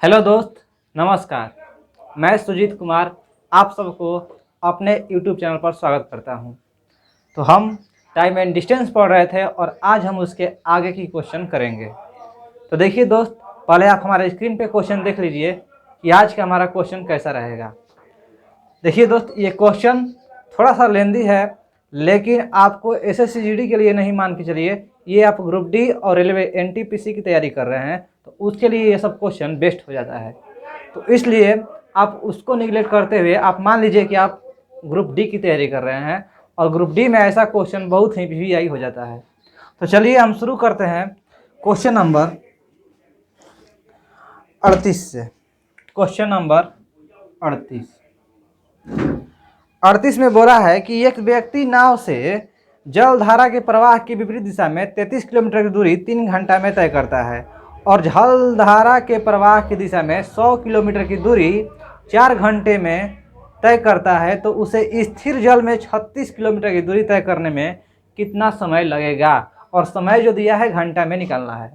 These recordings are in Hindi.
हेलो दोस्त, नमस्कार। मैं सुजीत कुमार आप सबको अपने यूट्यूब चैनल पर स्वागत करता हूं। तो हम टाइम एंड डिस्टेंस पढ़ रहे थे और आज हम उसके आगे की क्वेश्चन करेंगे। तो देखिए दोस्त, पहले आप हमारे स्क्रीन पे क्वेश्चन देख लीजिए कि आज का हमारा क्वेश्चन कैसा रहेगा। देखिए दोस्त, ये क्वेश्चन थोड़ा सा लेंदी है, लेकिन आपको एसएससी जीडी के लिए नहीं मान के चलिए, ये आप ग्रुप डी और रेलवे एनटीपीसी की तैयारी कर रहे हैं तो उसके लिए ये सब क्वेश्चन बेस्ट हो जाता है। तो इसलिए आप उसको निगलेक्ट करते हुए आप मान लीजिए कि आप ग्रुप डी की तैयारी कर रहे हैं और ग्रुप डी में ऐसा क्वेश्चन बहुत ही वीवीआई हो जाता है। तो चलिए हम शुरू करते हैं क्वेश्चन नंबर 38 से। क्वेश्चन नंबर 38 में बोला है कि एक व्यक्ति नाव से जलधारा के प्रवाह की विपरीत दिशा में 33 किलोमीटर की दूरी 3 घंटा में तय करता है और जलधारा के प्रवाह की दिशा में 100 किलोमीटर की दूरी 4 घंटे में तय करता है, तो उसे स्थिर जल में 36 किलोमीटर की दूरी तय करने में कितना समय लगेगा। और समय जो दिया है घंटा में निकालना है।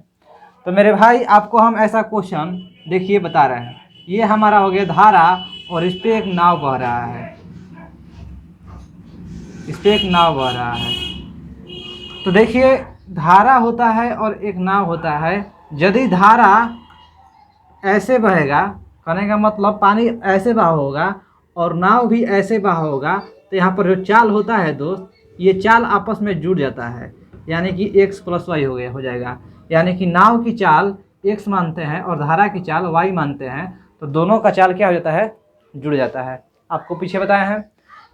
तो मेरे भाई आपको हम ऐसा क्वेश्चन देखिए बता रहे हैं। ये हमारा हो गया धारा और इस पर एक नाव बह रहा है, इस पर एक नाव बह रहा है। तो देखिए धारा होता है और एक नाव होता है। यदि धारा ऐसे बहेगा, कहने का मतलब पानी ऐसे बहा होगा और नाव भी ऐसे बहा होगा, तो यहाँ पर जो चाल होता है दोस्त, ये चाल आपस में जुड़ जाता है, यानी कि x + y हो जाएगा। यानी कि नाव की चाल x मानते हैं और धारा की चाल y मानते हैं, तो दोनों का चाल क्या हो जाता है, जुड़ जाता है। आपको पीछे बताया है,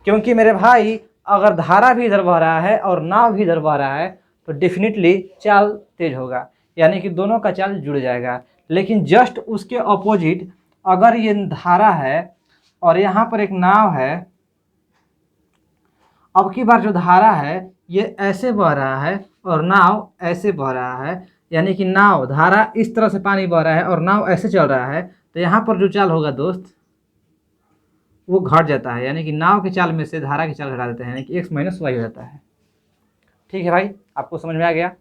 क्योंकि मेरे भाई अगर धारा भी इधर बह रहा है और नाव भी इधर बह रहा है तो डेफिनेटली चाल तेज होगा, यानी कि दोनों का चाल जुड़ जाएगा। लेकिन जस्ट उसके अपोजिट अगर ये धारा है और यहाँ पर एक नाव है, अब की बार जो धारा है ये ऐसे बह रहा है और नाव ऐसे बह रहा है, यानी कि नाव धारा इस तरह से पानी बह रहा है और नाव ऐसे चल रहा है, तो यहाँ पर जो चाल होगा दोस्त वो घट जाता है, यानी कि नाव की चाल में से धारा की चाल घटा देते हैं, यानी कि x - y हो जाता है। ठीक है भाई, आपको समझ में आ गया।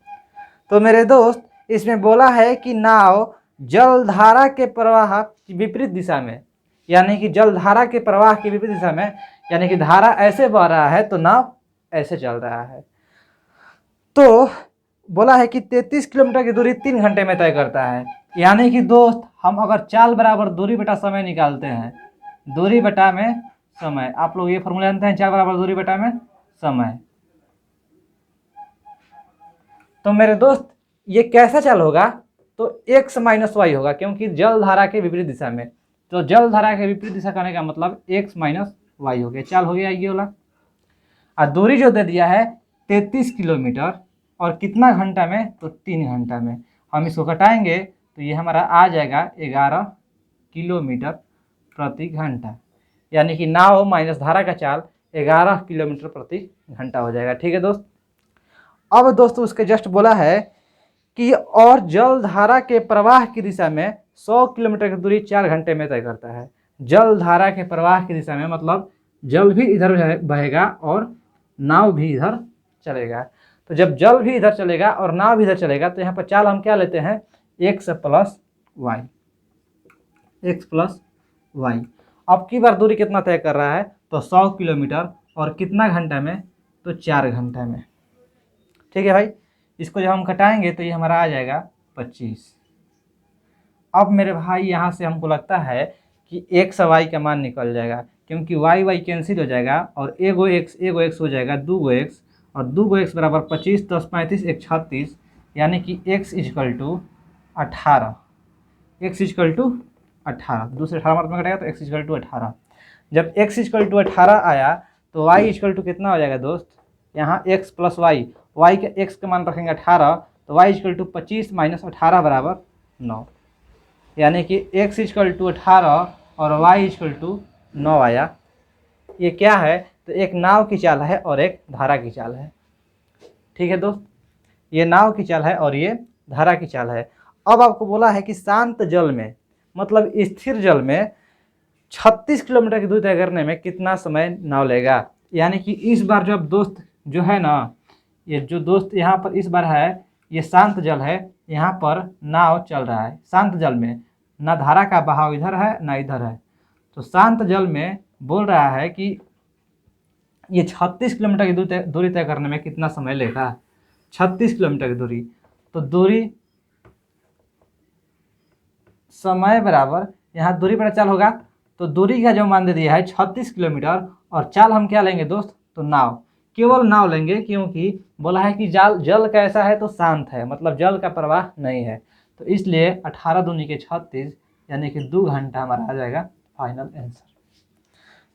तो मेरे दोस्त इसमें बोला है कि नाव जलधारा के प्रवाह की विपरीत दिशा में, यानी कि जलधारा के प्रवाह की विपरीत दिशा में, यानी कि धारा ऐसे बह रहा है तो नाव ऐसे चल रहा है। तो बोला है कि 33 किलोमीटर की दूरी 3 घंटे में तय करता है, यानी कि दोस्त हम अगर चाल बराबर दूरी बटा समय निकालते हैं, दूरी बटा में समय, आप लोग ये फॉर्मूला जानते हैं, चाल बराबर दूरी बटा में समय। तो मेरे दोस्त ये कैसा चाल होगा, तो x - y होगा, क्योंकि जल धारा के विपरीत दिशा में। तो जल धारा के विपरीत दिशा करने का मतलब x - y हो गया, चाल हो गया ये वाला। और दूरी जो दे दिया है 33 किलोमीटर और कितना घंटा में, तो 3 घंटा में। हम इसको घटाएंगे तो ये हमारा आ जाएगा 11 किलोमीटर प्रति घंटा, यानी कि नाव माइनस धारा का चाल 11 किलोमीटर प्रति घंटा हो जाएगा। ठीक है दोस्त। अब दोस्तों उसके जस्ट बोला है कि और जल धारा के प्रवाह की दिशा में 100 किलोमीटर की दूरी 4 घंटे में तय करता है। जल धारा के प्रवाह की दिशा में मतलब जल भी इधर बहेगा और नाव भी इधर चलेगा। तो जब जल भी इधर चलेगा और नाव भी इधर चलेगा, तो यहाँ पर चाल हम क्या लेते हैं, x + y, x + y। अब की बार दूरी कितना तय कर रहा है, तो 100 किलोमीटर और कितना घंटा में, तो 4 घंटा में। ठीक है भाई, इसको जब हम घटाएंगे तो ये हमारा आ जाएगा 25। अब मेरे भाई यहाँ से हमको लगता है कि x और y का मान निकल जाएगा, क्योंकि y कैंसिल हो जाएगा और एगो x हो जाएगा 2x और 2x बराबर 25, 10 35 1 36, यानी कि x = 18। x = 18, दूसरे 18 मार्क में कटेगा तो x = 18। जब x = 18 आया तो y = कितना हो जाएगा दोस्त, यहाँ x + y के x का मान रखेंगे 18, तो y = 25 - 18 बराबर 9, यानी कि x = 18 और y = 9 आया। ये क्या है, तो एक नाव की चाल है और एक धारा की चाल है। ठीक है दोस्त, ये नाव की चाल है और ये धारा की चाल है। अब आपको बोला है कि शांत जल में मतलब स्थिर जल में 36 किलोमीटर की दूरी तय करने में कितना समय नाव लेगा। यानी कि इस बार जब दोस्त जो है ना, ये जो दोस्त यहाँ पर इस बार है, ये शांत जल है, यहाँ पर नाव चल रहा है शांत जल में। ना धारा का बहाव इधर है ना इधर है। तो शांत जल में बोल रहा है कि ये 36 किलोमीटर की दूरी तय करने में कितना समय लेगा। 36 किलोमीटर की दूरी, तो दूरी समय बराबर यहाँ दूरी पर चाल होगा, तो दूरी का जो मान दे दिया है 36 किलोमीटर, और चाल हम क्या लेंगे दोस्त, तो नाव, केवल नाव लेंगे, क्योंकि बोला है कि जल कैसा है, तो शांत है, मतलब जल का प्रवाह नहीं है। तो इसलिए 18 दूनी के 36 यानी कि 2 घंटा हमारा आ जाएगा फाइनल आंसर।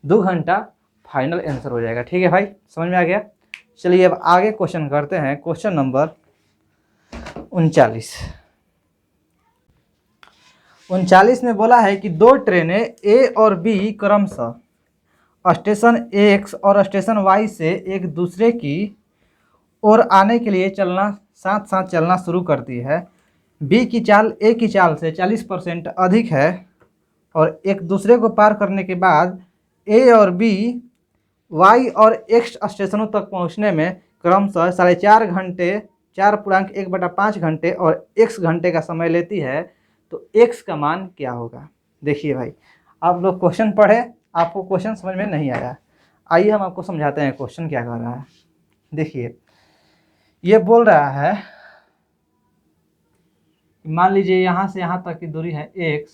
2 घंटा फाइनल आंसर हो जाएगा। ठीक है भाई, समझ में आ गया। चलिए अब आगे क्वेश्चन करते हैं। क्वेश्चन नंबर 39 में बोला है कि 2 ट्रेनें ए और बी क्रमशः स्टेशन एक्स और स्टेशन वाई से एक दूसरे की ओर आने के लिए साथ साथ चलना शुरू करती है। बी की चाल ए की चाल से 40% अधिक है और एक दूसरे को पार करने के बाद ए और बी वाई और एक्स स्टेशनों तक पहुंचने में क्रमशः 4.5 घंटे, 4.1/5 घंटे और x घंटे का समय लेती है, तो x का मान क्या होगा। देखिए भाई, आप लोग क्वेश्चन पढ़े, आपको क्वेश्चन समझ में नहीं आया, आइए हम आपको समझाते हैं क्वेश्चन क्या कर रहा है। देखिए, ये बोल रहा है, मान लीजिए यहाँ से यहाँ तक की दूरी है x।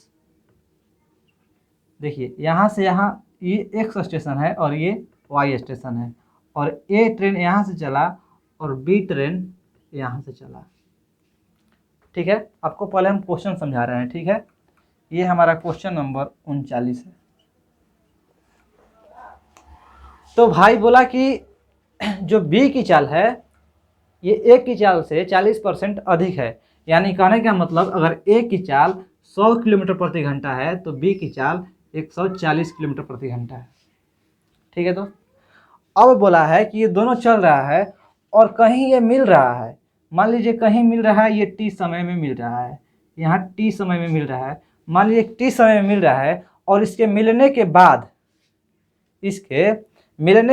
देखिए, यहाँ से यहाँ ये x स्टेशन है और ये y स्टेशन है, और A ट्रेन यहाँ से चला और B ट्रेन यहाँ से चला। ठीक है, आपको पहले हम क्वेश्चन समझा रहे हैं। ठीक है, ये हमारा क्वेश्चन नंबर 39 है। तो भाई बोला कि जो B की चाल है ये A की चाल से 40% अधिक है, यानी कहने का मतलब अगर A की चाल 100 किलोमीटर प्रति घंटा है तो B की चाल 140 किलोमीटर प्रति घंटा है। ठीक है, तो अब बोला है कि ये दोनों चल रहा है और कहीं ये मिल रहा है। मान लीजिए कहीं मिल रहा है, ये टी समय में मिल रहा है, यहाँ टी समय में मिल रहा है। मान लीजिए टी समय में मिल रहा है और इसके मिलने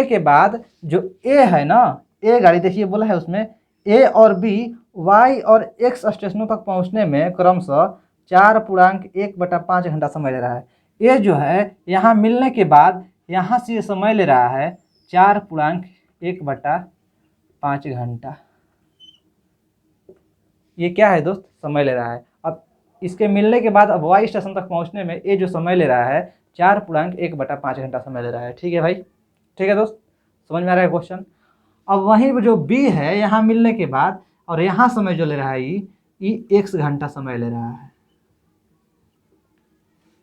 के बाद जो ए है ना, ए गाड़ी देखिए बोला है उसमें ए और बी वाई और एक्स स्टेशनों तक पहुँचने में क्रमशः 4.1/5 घंटा समय ले रहा है। ये जो है यहाँ मिलने के बाद यहाँ से ये समय ले रहा है 4.1/5 घंटा। ये क्या है दोस्त, समय ले रहा है। अब इसके मिलने के बाद अब वाई स्टेशन तक पहुंचने में ये जो समय ले रहा है 4.1/5 घंटा समय ले रहा है। ठीक है भाई, ठीक है दोस्त, समझ में आ रहा है क्वेश्चन। अब वहीं जो बी है यहाँ मिलने के बाद और यहाँ समय जो ले रहा है ये x घंटा समय ले रहा है,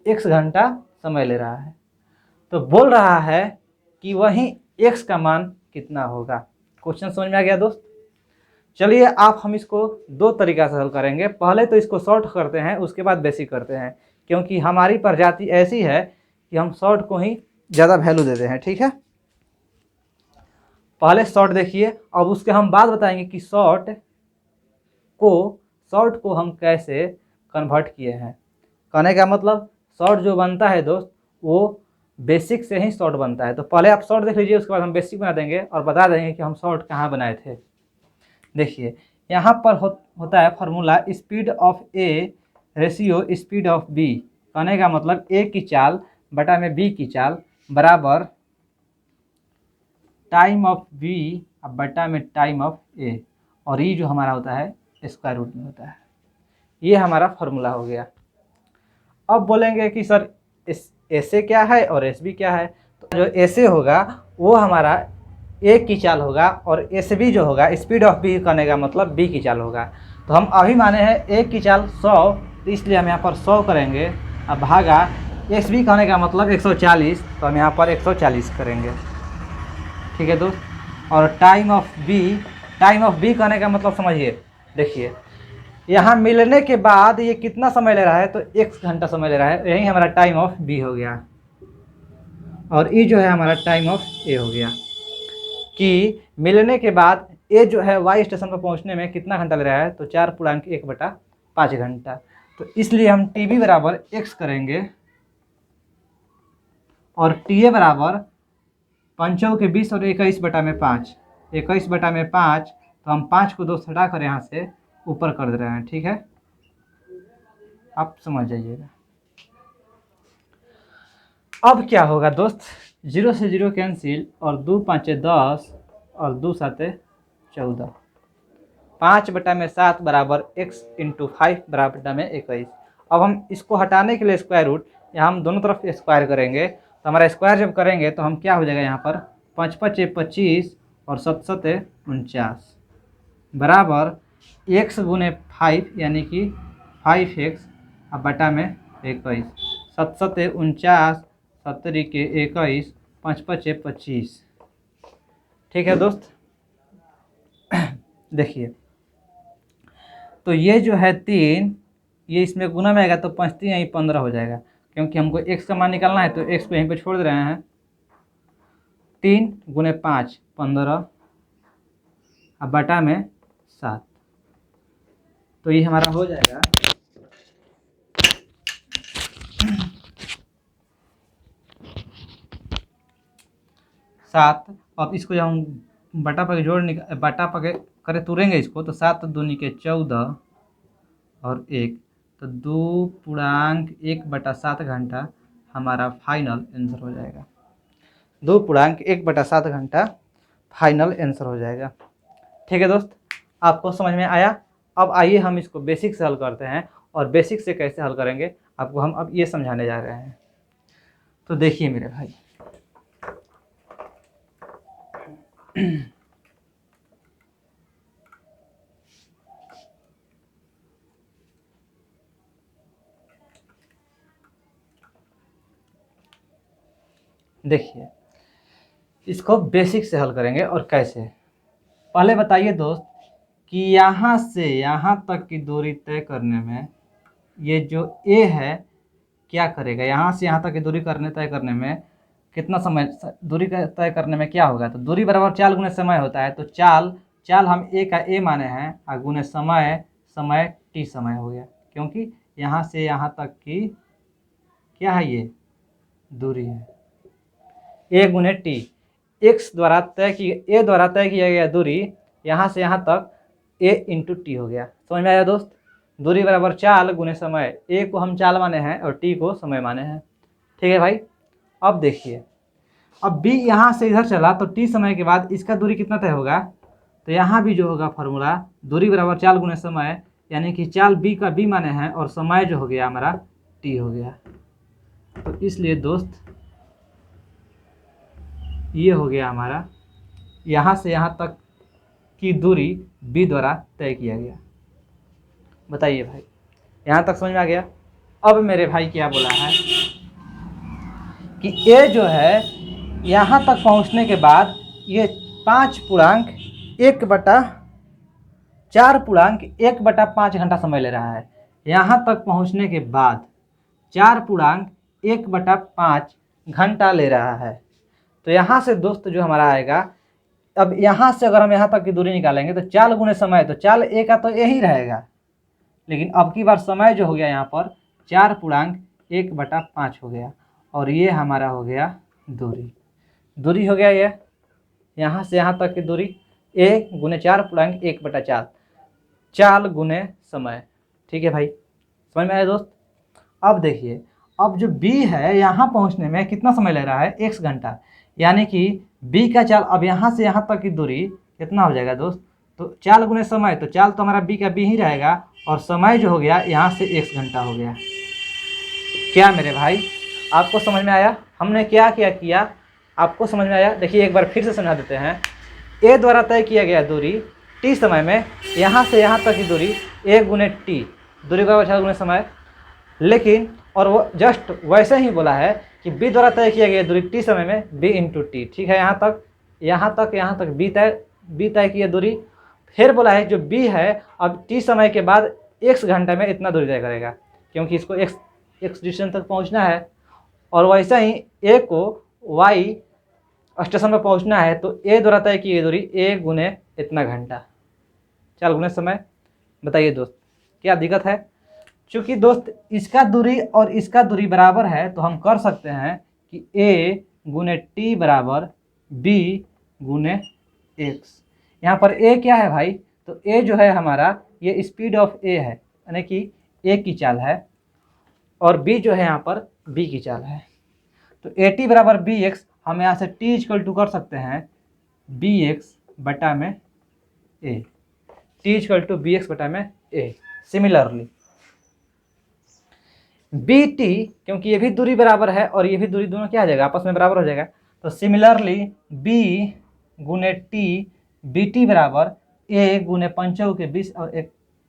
x घंटा समय ले रहा है। तो बोल रहा है कि वहीं x का मान कितना होगा। क्वेश्चन समझ में आ गया दोस्त। चलिए आप हम इसको 2 तरीका से हल करेंगे। पहले तो इसको शॉर्ट करते हैं, उसके बाद बेसिक करते हैं, क्योंकि हमारी प्रजाति ऐसी है कि हम शॉर्ट को ही ज़्यादा वैल्यू देते हैं। ठीक है, पहले शॉर्ट देखिए, अब उसके हम बाद बताएंगे कि शॉर्ट को हम कैसे कन्वर्ट किए हैं। कहने का मतलब शॉर्ट जो बनता है दोस्त वो बेसिक से ही शॉर्ट बनता है। तो पहले आप शॉर्ट देख लीजिए, उसके बाद हम बेसिक बना देंगे और बता देंगे कि हम शॉर्ट कहाँ बनाए थे। देखिए, यहाँ पर होता है formula speed of A ratio speed of B. कहने का मतलब ए की चाल बटा में बी की चाल बराबर टाइम ऑफ बी बटा में टाइम ऑफ ए, और ये जो हमारा होता है स्क्वायर रूट में होता है। ये हमारा फार्मूला हो गया। अब बोलेंगे कि सर एस ए क्या है और एस बी क्या है। तो जो एस ए होगा वो हमारा ए की चाल होगा और एस बी जो होगा स्पीड ऑफ बी करने का मतलब बी की चाल होगा। तो हम अभी माने हैं ए की चाल 100, तो इसलिए हम यहाँ पर 100 करेंगे। अब भागा एस बी कहने का मतलब 140, तो हम यहाँ पर 140 करेंगे। ठीक है दोस्त, और टाइम ऑफ बी कहने का मतलब समझिए, देखिए यहाँ मिलने के बाद ये कितना समय ले रहा है, तो x घंटा समय ले रहा है, यही हमारा टाइम ऑफ बी हो गया। और ये जो है हमारा टाइम ऑफ ए हो गया कि मिलने के बाद ए जो है वाई स्टेशन पर पहुंचने में कितना घंटा ले रहा है, तो 4.1/5 घंटा। तो इसलिए हम टी बी बराबर x करेंगे और टी ए बराबर 5 के 20 और 21/5, 21/5। तो हम 5 को 2 हटा कर यहाँ से ऊपर कर दे रहे हैं। ठीक है, आप समझ जाइएगा। अब क्या होगा दोस्त, 0 से 0 कैंसिल और 2 5 10 और 2 7 14, 5/7 बराबर x इंटू 5 बराबर में 21। अब हम इसको हटाने के लिए स्क्वायर रूट या हम दोनों तरफ स्क्वायर करेंगे, तो हमारा स्क्वायर जब करेंगे तो हम क्या हो जाएगा यहाँ पर 5 5 25 और 7 7 49 बराबर x गुने 5 यानी कि 5x अब बटा में 21, 7 7 49 70 के 21 5 5 25। ठीक है दोस्त, देखिए तो ये जो है 3, ये इसमें गुना में आएगा तो 5 3 यहीं 15 हो जाएगा, क्योंकि हमको x का मान निकालना है तो x को यहीं पे छोड़ दे रहे हैं। 3 गुने 5 15 अब बटा में 7, तो ये हमारा हो जाएगा 7। अब इसको जब हम बटा पके बटा पके करे तुरेंगे इसको, तो 7 दूनी के 14 और 1, तो 2.1/7 घंटा हमारा फाइनल आंसर हो जाएगा। 2.1/7 घंटा फाइनल आंसर हो जाएगा। ठीक है दोस्त, आपको समझ में आया। अब आइए हम इसको बेसिक से हल करते हैं, और बेसिक से कैसे हल करेंगे आपको हम अब ये समझाने जा रहे हैं। तो देखिए मेरे भाई, देखिए इसको बेसिक से हल करेंगे और कैसे। पहले बताइए दोस्त कि यहाँ से यहाँ तक की दूरी तय करने में ये जो a है क्या करेगा, यहाँ से यहाँ तक की दूरी तय करने में कितना समय, दूरी तय करने में क्या होगा, तो दूरी बराबर चाल गुने समय होता है। तो चाल हम a का a माने हैं और गुने समय t समय हो गया, क्योंकि यहाँ से यहाँ तक की क्या है, ये दूरी है a गुने t। a द्वारा तय किया गया दूरी यहाँ से यहाँ तक a इंटू टी हो गया। समझ में आया दोस्त, दूरी बराबर चाल गुने समय, a को हम चाल माने हैं और t को समय माने हैं। ठीक है भाई, अब देखिए, अब b यहाँ से इधर चला तो t समय के बाद इसका दूरी कितना तय होगा, तो यहाँ भी जो होगा फॉर्मूला दूरी बराबर चाल गुने समय, यानी कि चाल b का b माने हैं और समय जो हो गया हमारा t हो गया। तो इसलिए दोस्त ये हो गया हमारा यहाँ से यहाँ तक की दूरी b द्वारा तय किया गया। बताइए भाई, यहाँ तक समझ में आ गया। अब मेरे भाई क्या बोला है कि a जो है यहाँ तक पहुँचने के बाद ये 4.1/5 घंटा समय ले रहा है। यहाँ तक पहुँचने के बाद 4.1/5 घंटा ले रहा है। तो यहाँ से दोस्त जो हमारा आएगा, अब यहाँ से अगर हम यहाँ तक की दूरी निकालेंगे तो चाल गुने समय, तो चाल a का तो यही रहेगा, लेकिन अब की बार समय जो हो गया यहाँ पर 4.1/5 हो गया, और ये हमारा हो गया दूरी हो गया ये यहाँ से यहाँ तक की दूरी a गुने 4.1/4 चाल गुने समय। ठीक है भाई, समझ में आया दोस्त। अब देखिए, अब जो b है यहाँ पहुँचने में कितना समय ले रहा है, x घंटा, यानी कि b का चाल अब यहाँ से यहाँ तक की दूरी कितना हो जाएगा दोस्त, तो चाल गुने समय, तो चाल तो हमारा b का b ही रहेगा और समय जो हो गया यहाँ से x घंटा हो गया। क्या मेरे भाई आपको समझ में आया, हमने क्या किया आपको समझ में आया। देखिए एक बार फिर से समझा देते हैं। a द्वारा तय किया गया दूरी t समय में, यहाँ से यहाँ तक की दूरी a गुने t, दूरी बराबर चाल गुने समय, लेकिन और वो जस्ट वैसे ही बोला है कि b द्वारा तय किया गया दूरी t समय में b इंटू टी। ठीक है, यहाँ तक b तय किया दूरी, फिर बोला है जो b है अब t समय के बाद x घंटे में इतना दूरी तय करेगा, क्योंकि इसको x डिस्टेंस तक पहुँचना है, और वैसा ही a को y स्टेशन पर पहुँचना है, तो a द्वारा तय की गई दूरी a गुने इतना घंटा चाल गुने समय। बताइए दोस्त क्या दिक्कत है। चूँकि दोस्त इसका दूरी और इसका दूरी बराबर है, तो हम कर सकते हैं कि a गुने टी बराबर b गुने x। यहाँ पर a क्या है भाई, तो a जो है हमारा ये स्पीड ऑफ a है, यानी कि a की चाल है, और b जो है यहाँ पर b की चाल है। तो ए टी बराबर बी एक्स, हम यहाँ से टी इक्वल टू कर सकते हैं बी एक्स बटा में A, T equal to B X बटा में ए। सिमिलरली बी टी, क्योंकि ये भी दूरी बराबर है और ये भी दूरी, दोनों क्या आ जाएगा, आपस में बराबर हो जाएगा। तो सिमिलरली बी गुने टी, बी टी बराबर ए गुने 5 के 20 और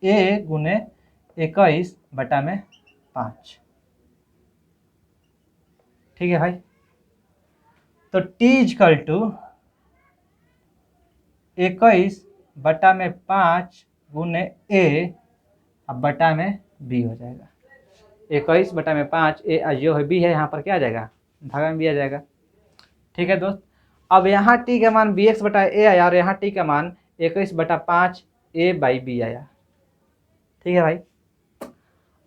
ए गुने 21 बटा में 5। ठीक है भाई। तो टी इक्वल टू 21 बटा में 5 गुने ए अब बटा में बी हो जाएगा। 21 बटा में 5 ए जो है बी है, यहाँ पर क्या आ जाएगा, भागा में बी आ जाएगा। ठीक है दोस्त। अब यहाँ टी का मान बी एक्स बटा ए आया और यहाँ टी का मान 21 बटा 5 ए बाई बी आया। ठीक है भाई।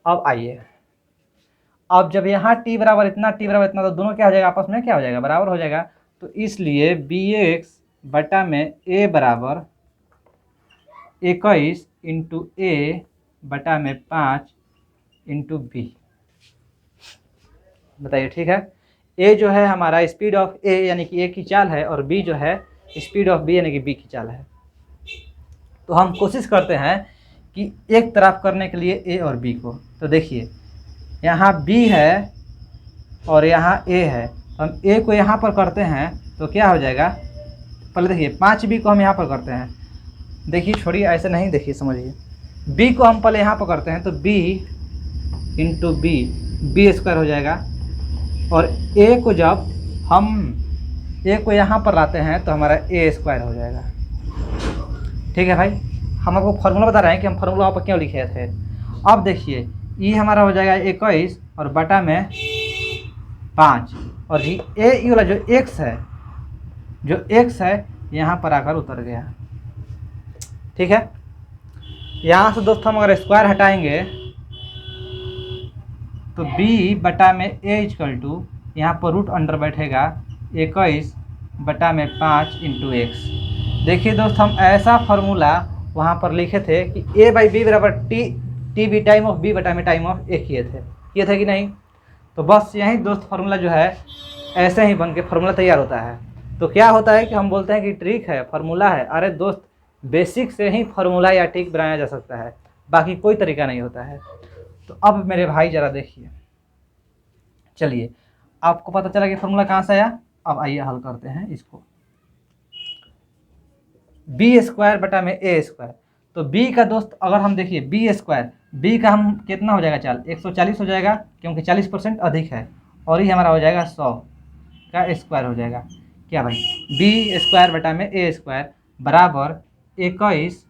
अब आइए, अब जब यहाँ टी बराबर इतना, टी बराबर इतना, तो दोनों क्या हो जाएगा, आपस में क्या हो जाएगा, बराबर हो जाएगा। तो इसलिए बी एक्स बटा में ए बराबर 21 इंटू ए बटा में 5 इंटू बी। बताइए। ठीक है। ए जो है हमारा स्पीड ऑफ ए यानी कि ए की चाल है और बी जो है स्पीड ऑफ बी यानी कि बी की चाल है। तो हम कोशिश करते हैं कि एक तरफ करने के लिए ए और बी को। तो देखिए यहाँ बी है और यहाँ ए है, हम ए को यहाँ पर करते हैं तो क्या हो जाएगा, पहले देखिए 5b को हम यहाँ पर करते हैं, देखिए छोड़िए ऐसे नहीं, देखिए समझिए, b को हम पहले यहाँ पर करते हैं तो b इंटू बी स्क्वायर हो जाएगा। और a को जब हम a को यहाँ पर लाते हैं तो हमारा a स्क्वायर हो जाएगा। ठीक है भाई। हम आपको फार्मूला बता रहे हैं कि हम फार्मूला वहाँ पर क्यों लिखे थे। अब देखिए ये हमारा हो जाएगा 21 और बटा में 5 और जी ए वाला जो x है यहाँ पर आकर उतर गया। ठीक है। यहाँ से दोस्तों हम अगर स्क्वायर हटाएंगे तो b बटा में a इक्वल टू यहाँ पर रूट अंडर बैठेगा 21 बटा में 5 इंटू एक्स। देखिए दोस्त हम ऐसा फार्मूला वहाँ पर लिखे थे कि a बाई बी बराबर T B time of b बटा में टाइम ऑफ ए किए थे कि नहीं। तो बस यही दोस्त फार्मूला जो है ऐसे ही बन के फार्मूला तैयार होता है। तो क्या होता है कि हम बोलते हैं कि ट्रिक है, फार्मूला है। अरे दोस्त बेसिक से ही फार्मूला या ट्रिक बनाया जा सकता है, बाकी कोई तरीका नहीं होता है। तो अब मेरे भाई ज़रा देखिए, चलिए आपको पता चला कि फार्मूला कहाँ से आया। अब आइए हल करते हैं इसको। बी स्क्वायर बटा में ए स्क्वायर, तो बी का दोस्त अगर हम देखिए बी स्क्वायर, बी का हम कितना हो जाएगा चाल 140 हो जाएगा क्योंकि 40% अधिक है, और ये हमारा हो जाएगा 100 का स्क्वायर हो जाएगा। क्या भाई, बी स्क्वायर बटा में ए स्क्वायर बराबर 21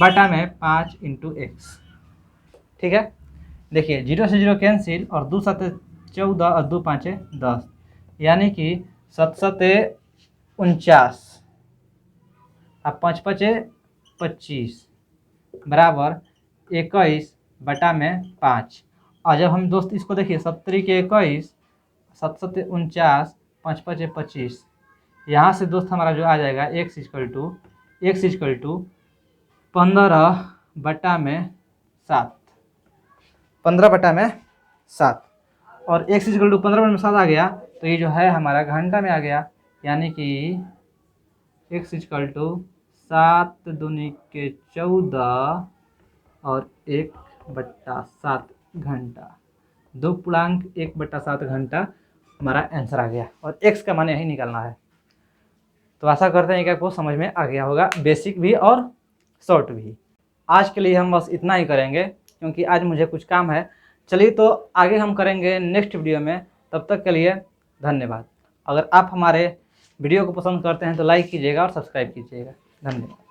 बटा में 5 इंटू एक्स। ठीक है। देखिए 0 से 0 कैंसिल और 2 7 14 और 2 5 10 यानी कि 7 7 49 अब 5 5 25 बराबर 21 बटा में 5। और जब हम दोस्त इसको देखिए 70 के 21 7 7 49 5 5 25, यहाँ से दोस्त हमारा जो आ जाएगा x इक्वल टू 15 बटा में 7, 15 बटा में 7 और x इक्वल टू 15 बटा में 7 आ गया। तो ये जो है हमारा घंटा में आ गया, यानी कि x इक्वल टू 7 दूनी के 14 और 1/7 घंटा, 2.1/7 घंटा हमारा आंसर आ गया। और x का मान यही निकालना है। तो आशा करते हैं कि आपको समझ में आ गया होगा, बेसिक भी और शॉर्ट भी। आज के लिए हम बस इतना ही करेंगे क्योंकि आज मुझे कुछ काम है। चलिए तो आगे हम करेंगे नेक्स्ट वीडियो में। तब तक के लिए धन्यवाद। अगर आप हमारे वीडियो को पसंद करते हैं तो लाइक कीजिएगा और सब्सक्राइब कीजिएगा। धन्यवाद।